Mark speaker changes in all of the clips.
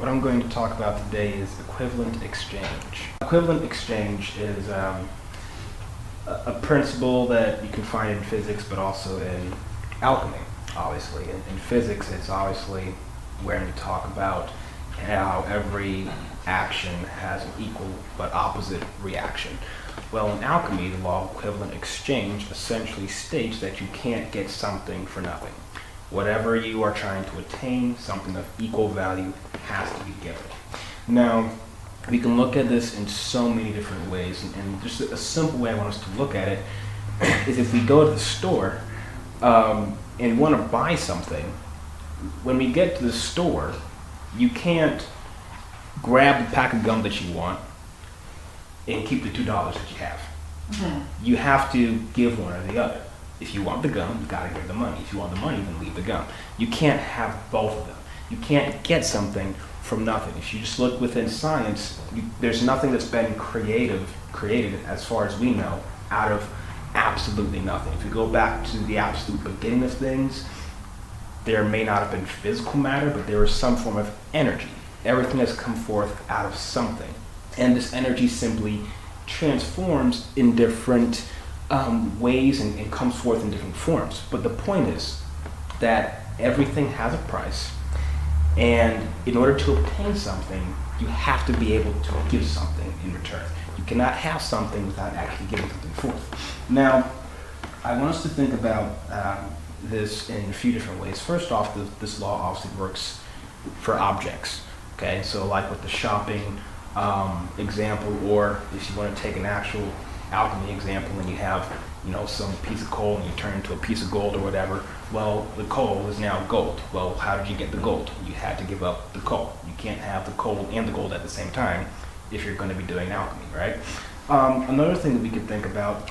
Speaker 1: What I'm going to talk about today is equivalent exchange. Equivalent exchange is a principle that you can find in physics, but also in alchemy, obviously. In physics, it's obviously when we talk about how every action has an equal but opposite reaction. Well, in alchemy, the law of equivalent exchange essentially states that you can't get something for nothing. Whatever you are trying to attain, something of equal value has to be given. Now, we can look at this in so many different ways, and just a simple way I want us to look at it is if we go to the store and want to buy something, when we get to the store, you can't grab the pack of gum that you want and keep the $2 that you have. Mm-hmm. You have to give one or the other. If you want the gum, you gotta give the money. If you want the money, then leave the gum. You can't have both of them. You can't get something from nothing. If you just look within science, there's nothing that's been created, as far as we know, out of absolutely nothing. If you go back to the absolute beginning of things, there may not have been physical matter, but there was some form of energy. Everything has come forth out of something. And this energy simply transforms in different ways and comes forth in different forms. But the point is that everything has a price, and in order to obtain something, you have to be able to give something in return. You cannot have something without actually giving something forth. Now, I want us to think about this in a few different ways. First off, this law obviously works for objects. Okay, so like with the shopping example, or if you want to take an actual alchemy example and you have, some piece of coal and you turn it into a piece of gold or whatever, well, the coal is now gold. Well, how did you get the gold? You had to give up the coal. You can't have the coal and the gold at the same time if you're going to be doing alchemy, right? Another thing that we could think about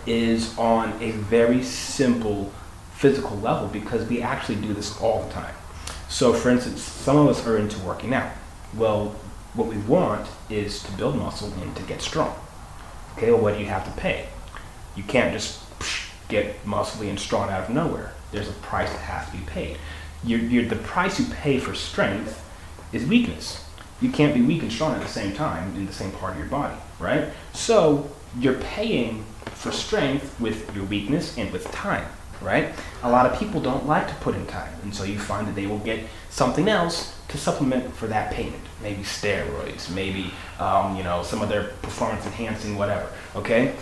Speaker 1: is on a very simple physical level, because we actually do this all the time. So for instance, some of us are into working out. Well, what we want is to build muscle and to get strong. Okay, well, what do you have to pay? You can't just get muscly and strong out of nowhere. There's a price that has to be paid. The price you pay for strength is weakness. You can't be weak and strong at the same time in the same part of your body, right? So you're paying for strength with your weakness and with time, right? A lot of people don't like to put in time, and so you find that they will get something else to supplement for that payment. Maybe steroids, maybe some of their performance enhancing whatever, okay?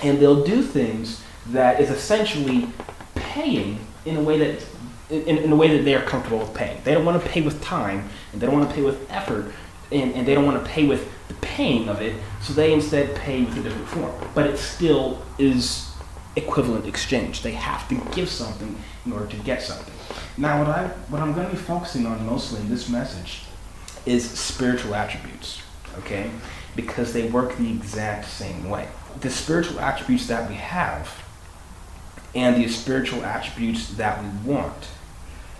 Speaker 1: And they'll do things that is essentially paying in a way that they are comfortable with paying. They don't want to pay with time, and they don't want to pay with effort, and they don't want to pay with the paying of it, so they instead pay with a different form. But it still is equivalent exchange. They have to give something in order to get something. Now, what I'm going to be focusing on mostly in this message is spiritual attributes, okay? Because they work the exact same way. The spiritual attributes that we have and the spiritual attributes that we want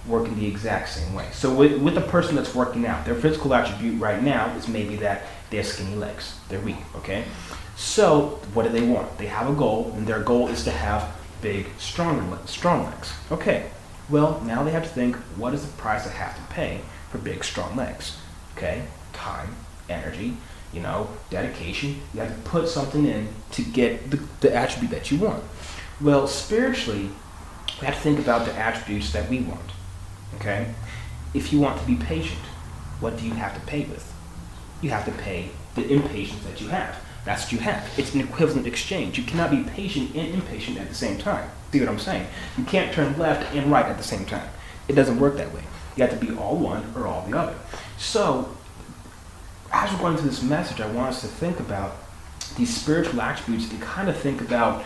Speaker 1: work in the exact same way. So with a person that's working out, their physical attribute right now is maybe that they have skinny legs. They're weak, okay? So what do they want? They have a goal, and their goal is to have big, strong legs. Okay, well, now they have to think, what is the price I have to pay for big, strong legs? Okay, time, energy, dedication. You have to put something in to get the attribute that you want. Well, spiritually, we have to think about the attributes that we want, okay? If you want to be patient, what do you have to pay with? You have to pay the impatience that you have. That's what you have. It's an equivalent exchange. You cannot be patient and impatient at the same time. See what I'm saying? You can't turn left and right at the same time. It doesn't work that way. You have to be all one or all the other. So, as we're going through this message, I want us to think about these spiritual attributes and kind of think about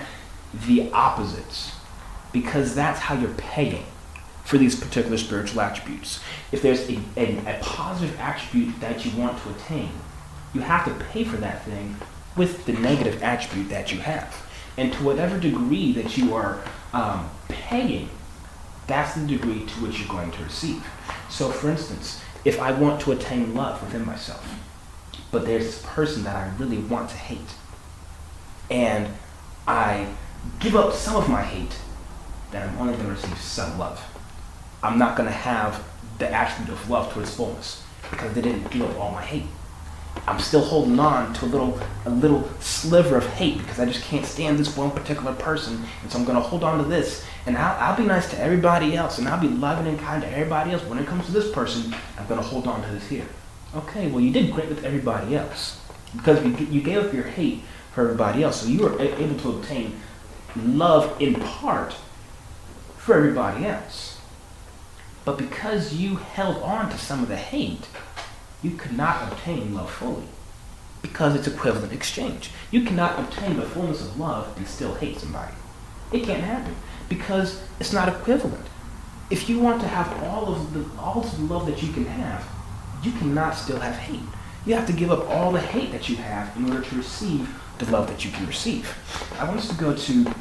Speaker 1: the opposites, because that's how you're paying for these particular spiritual attributes. If there's a positive attribute that you want to attain, you have to pay for that thing with the negative attribute that you have. And to whatever degree that you are paying, that's the degree to which you're going to receive. So for instance, if I want to attain love within myself, but there's this person that I really want to hate, and I give up some of my hate, then I'm only going to receive some love. I'm not going to have the attribute of love to its fullness. because they didn't deal with all my hate. I'm still holding on to a little sliver of hate because I just can't stand this one particular person, and so I'm going to hold on to this, and I'll be nice to everybody else, and I'll be loving and kind to everybody else. When it comes to this person, I'm going to hold on to this here. Okay, well, you did great with everybody else because you gave up your hate for everybody else, so you were able to obtain love in part for everybody else. But because you held on to some of the hate, you could not obtain love fully because it's equivalent exchange. You cannot obtain the fullness of love and still hate somebody. It can't happen because it's not equivalent. If you want to have all of the love that you can have, you cannot still have hate. You have to give up all the hate that you have in order to receive the love that you can receive. I want us to go to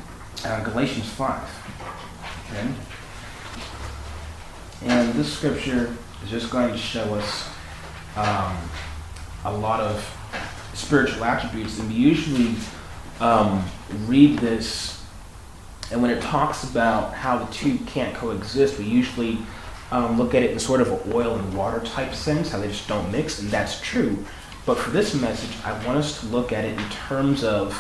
Speaker 1: Galatians 5. Okay? And this scripture is just going to show us a lot of spiritual attributes, and we usually read this, and when it talks about how the two can't coexist, we usually look at it in sort of an oil and water type sense, how they just don't mix, and that's true. But for this message, I want us to look at it in terms of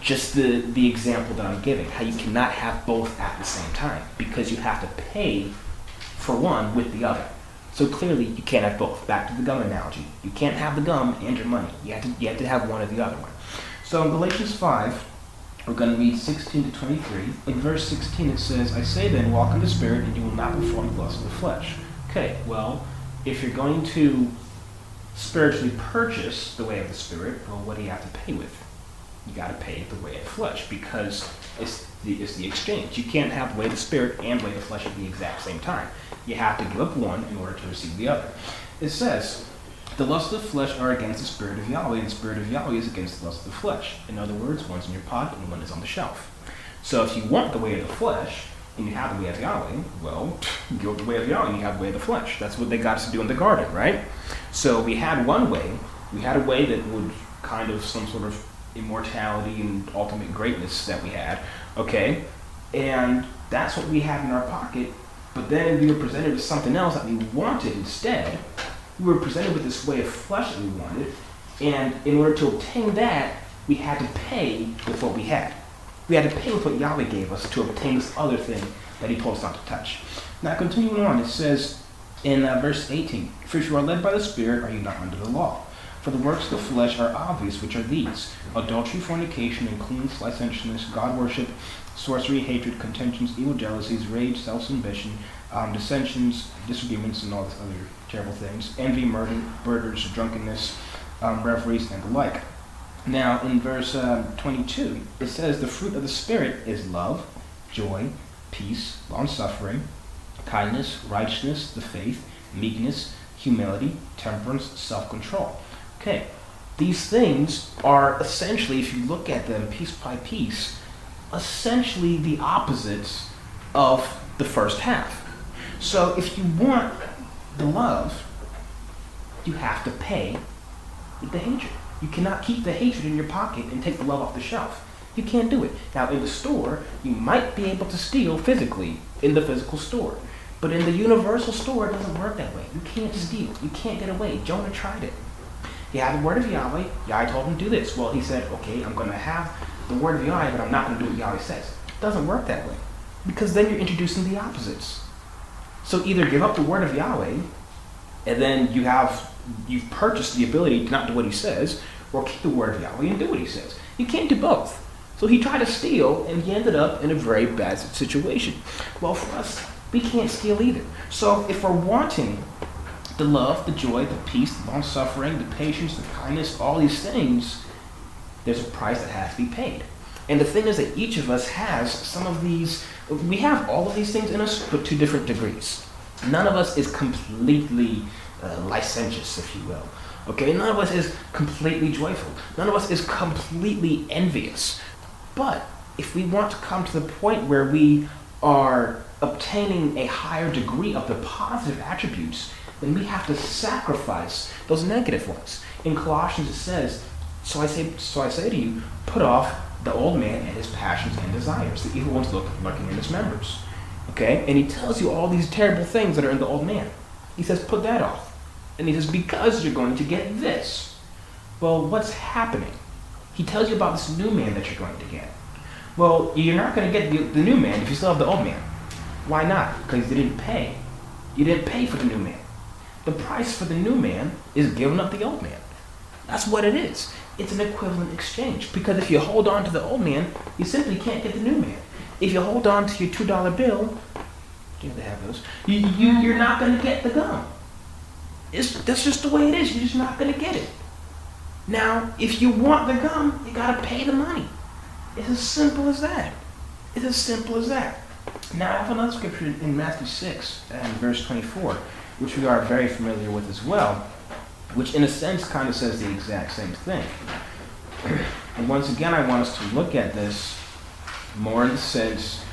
Speaker 1: just the example that I'm giving, how you cannot have both at the same time, because you have to pay for one with the other. So clearly, you can't have both. Back to the gum analogy. You can't have the gum and your money. You have to have one or the other one. So in Galatians 5, we're going to read 16 to 23. In verse 16, it says, I say then, walk in the Spirit, and you will not perform the lust of the flesh. Okay, well, if you're going to spiritually purchase the way of the Spirit, well, what do you have to pay with? You got to pay the way of the flesh, because it's the exchange. You can't have the way of the Spirit and the way of the flesh at the exact same time. You have to give up one in order to receive the other. It says, the lusts of the flesh are against the Spirit of Yahweh, and the Spirit of Yahweh is against the lust of the flesh. In other words, one's in your pocket and one is on the shelf. So if you want the way of the flesh, and you have the way of Yahweh, well, go with the way of Yahweh and you have the way of the flesh. That's what they got us to do in the garden, right? So we had one way. We had a way that would kind of some sort of immortality and ultimate greatness that we had, okay? And that's what we had in our pocket. But then we were presented with something else that we wanted instead. We were presented with this way of flesh that we wanted, and in order to obtain that, we had to pay with what we had. We had to pay with what Yahweh gave us to obtain this other thing that he told us not to touch. Now continuing on, it says in verse 18, for if you are led by the Spirit, are you not under the law? For the works of the flesh are obvious, which are these: adultery, fornication, uncleanness, licentiousness, God worship, sorcery, hatred, contentions, evil jealousies, rage, self-ambition, dissensions, disagreements, and all these other terrible things, envy, murders, drunkenness, revelries, and the like. Now, in verse 22, it says, the fruit of the Spirit is love, joy, peace, long-suffering, kindness, righteousness, the faith, meekness, humility, temperance, self-control. Okay, these things are essentially, if you look at them piece by piece, essentially the opposites of the first half. So if you want the love, you have to pay with the hatred. You cannot keep the hatred in your pocket and take the love off the shelf. You can't do it. Now in the store, you might be able to steal physically in the physical store. But in the universal store, it doesn't work that way. You can't steal. You can't get away. Jonah tried it. He had the word of Yahweh. Yahweh told him to do this. Well, he said, okay, I'm going to have the word of Yahweh, but I'm not going to do what Yahweh says. It doesn't work that way. Because then you're introducing the opposites. So either give up the word of Yahweh, and then you've purchased the ability to not do what he says, or keep the word of Yahweh and do what he says. You can't do both. So he tried to steal, and he ended up in a very bad situation. Well, for us, we can't steal either. So if we're wanting the love, the joy, the peace, the long-suffering, the patience, the kindness, all these things, there's a price that has to be paid. And the thing is that each of us has some of these, we have all of these things in us, but to different degrees. None of us is completely licentious, if you will. Okay, none of us is completely joyful. None of us is completely envious. But if we want to come to the point where we are obtaining a higher degree of the positive attributes, then we have to sacrifice those negative ones. In Colossians it says, so I say to you, put off the old man and his passions and desires, the evil ones lurking in his members. Okay? And he tells you all these terrible things that are in the old man. He says, put that off. And he says, because you're going to get this. Well, what's happening? He tells you about this new man that you're going to get. Well, you're not going to get the new man if you still have the old man. Why not? Because you didn't pay. You didn't pay for the new man. The price for the new man is giving up the old man. That's what it is. It's an equivalent exchange. Because if you hold on to the old man, you simply can't get the new man. If you hold on to your $2 bill, you know they have those, you're not going to get the gum. That's just the way it is. You're just not going to get it. Now, if you want the gum, you got to pay the money. It's as simple as that. It's as simple as that. Now, I have another scripture in Matthew 6 and verse 24, which we are very familiar with as well, which in a sense kind of says the exact same thing. And once again, I want us to look at this more in the sense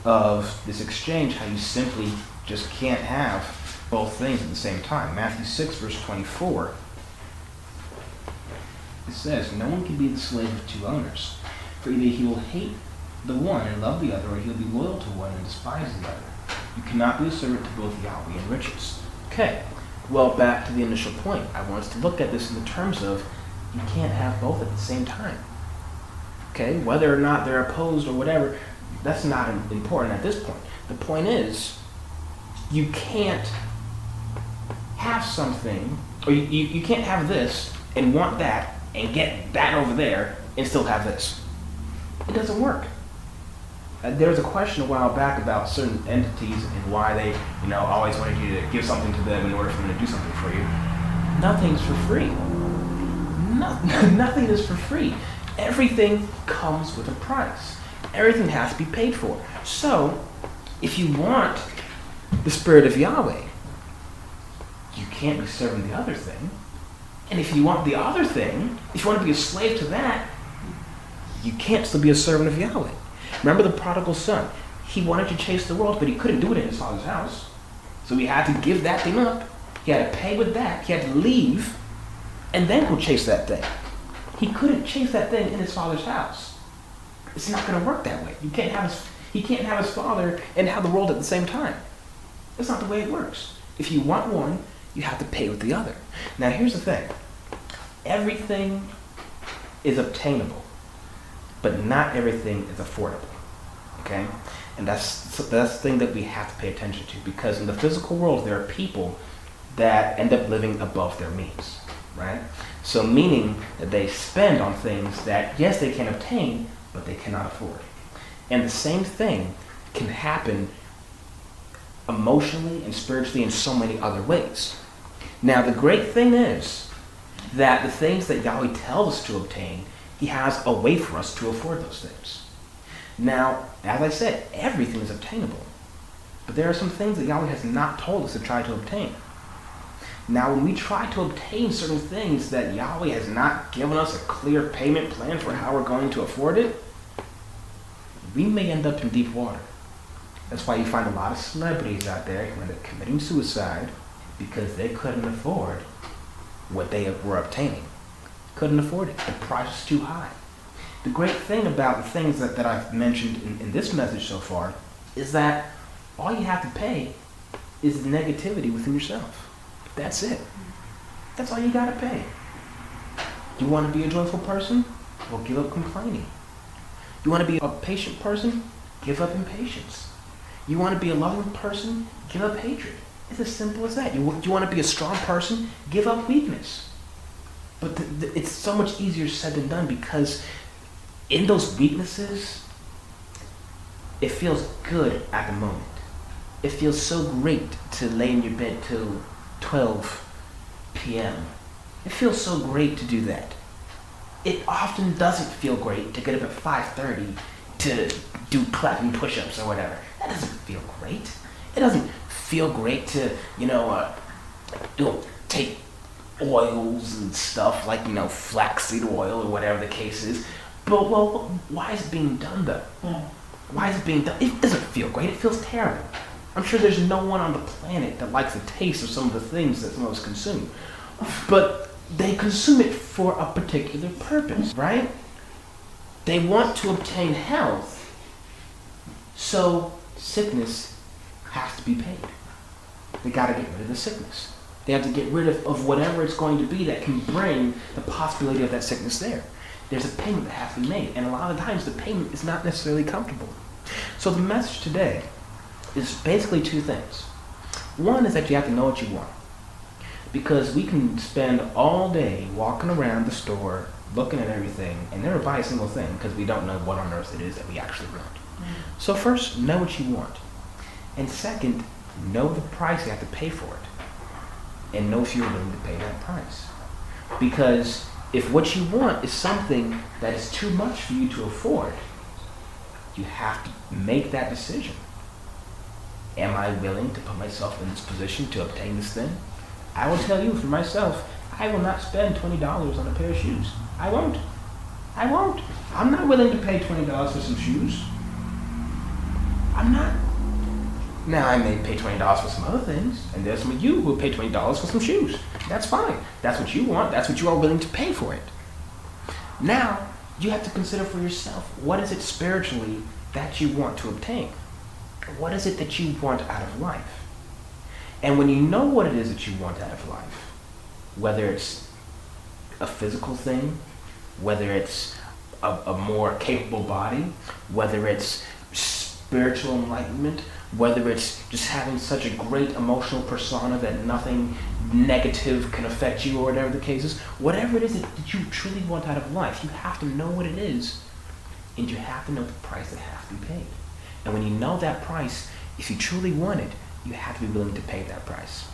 Speaker 1: of this exchange, how you simply just can't have both things at the same time. Matthew 6, verse 24, it says, no one can be the slave of two owners, for either he will hate the one and love the other, or he'll be loyal to one and despise the other. You cannot be a servant to both Yahweh and riches. Okay, well, back to the initial point. I want us to look at this in the terms of you can't have both at the same time. Okay, whether or not they're opposed or whatever, that's not important at this point. The point is, you can't have something, or you can't have this and want that and get that over there and still have this. It doesn't work. There was a question a while back about certain entities and why they, always wanted you to give something to them in order for them to do something for you. Nothing's for free. Nothing is for free. Everything comes with a price. Everything has to be paid for. So, if you want the Spirit of Yahweh, you can't be serving the other thing. And if you want the other thing, if you want to be a slave to that, you can't still be a servant of Yahweh. Remember the prodigal son. He wanted to chase the world, but he couldn't do it in his father's house. So he had to give that thing up. He had to pay with that. He had to leave and then go chase that thing. He couldn't chase that thing in his father's house. It's not going to work that way. He can't have his father and have the world at the same time. That's not the way it works. If you want one, you have to pay with the other. Now here's the thing. Everything is obtainable, but not everything is affordable. Okay? And that's the thing that we have to pay attention to, because in the physical world there are people that end up living above their means, right? So meaning that they spend on things that, yes, they can obtain, but they cannot afford. And the same thing can happen emotionally and spiritually in so many other ways. Now, the great thing is that the things that Yahweh tells us to obtain, he has a way for us to afford those things. Now, as I said, everything is obtainable. But there are some things that Yahweh has not told us to try to obtain. Now, when we try to obtain certain things that Yahweh has not given us a clear payment plan for how we're going to afford it, we may end up in deep water. That's why you find a lot of celebrities out there who end up committing suicide because they couldn't afford what they were obtaining. Couldn't afford it. The price is too high. The great thing about the things that I've mentioned in this message so far is that all you have to pay is the negativity within yourself. That's it. That's all you got to pay. You want to be a joyful person? Well, give up complaining. You want to be a patient person? Give up impatience. You want to be a loving person? Give up hatred. It's as simple as that. You want to be a strong person? Give up weakness. But it's so much easier said than done, because in those weaknesses, it feels good at the moment. It feels so great to lay in your bed till 12 p.m. It feels so great to do that. It often doesn't feel great to get up at 5:30 to do clapping push-ups or whatever. That doesn't feel great. It doesn't feel great to, take oils and stuff like, flaxseed oil or whatever the case is. But, well, why is it being done, though? Why is it being done? It doesn't feel great. It feels terrible. I'm sure there's no one on the planet that likes the taste of some of the things that some of us consume. But they consume it for a particular purpose, right? They want to obtain health, so sickness has to be paid. They got to get rid of the sickness. They have to get rid of whatever it's going to be that can bring the possibility of that sickness there. There's a payment that has to be made, and a lot of times the payment is not necessarily comfortable. So the message today is basically two things. One is that you have to know what you want. Because we can spend all day walking around the store, looking at everything, and never buy a single thing because we don't know what on earth it is that we actually want. So first, know what you want. And second, know the price you have to pay for it. And know if you're willing to pay that price. Because if what you want is something that is too much for you to afford, you have to make that decision. Am I willing to put myself in this position to obtain this thing? I will tell you for myself, I will not spend $20 on a pair of shoes. I won't. I won't. I'm not willing to pay $20 for some shoes. I'm not. Now, I may pay $20 for some other things, and there's some of you who will pay $20 for some shoes. That's fine. That's what you want. That's what you are willing to pay for it. Now, you have to consider for yourself, what is it spiritually that you want to obtain? What is it that you want out of life? And when you know what it is that you want out of life, whether it's a physical thing, whether it's a more capable body, whether it's spiritual enlightenment, whether it's just having such a great emotional persona that nothing negative can affect you or whatever the case is, whatever it is that you truly want out of life, you have to know what it is, and you have to know the price that has to be paid. And when you know that price, if you truly want it, you have to be willing to pay that price.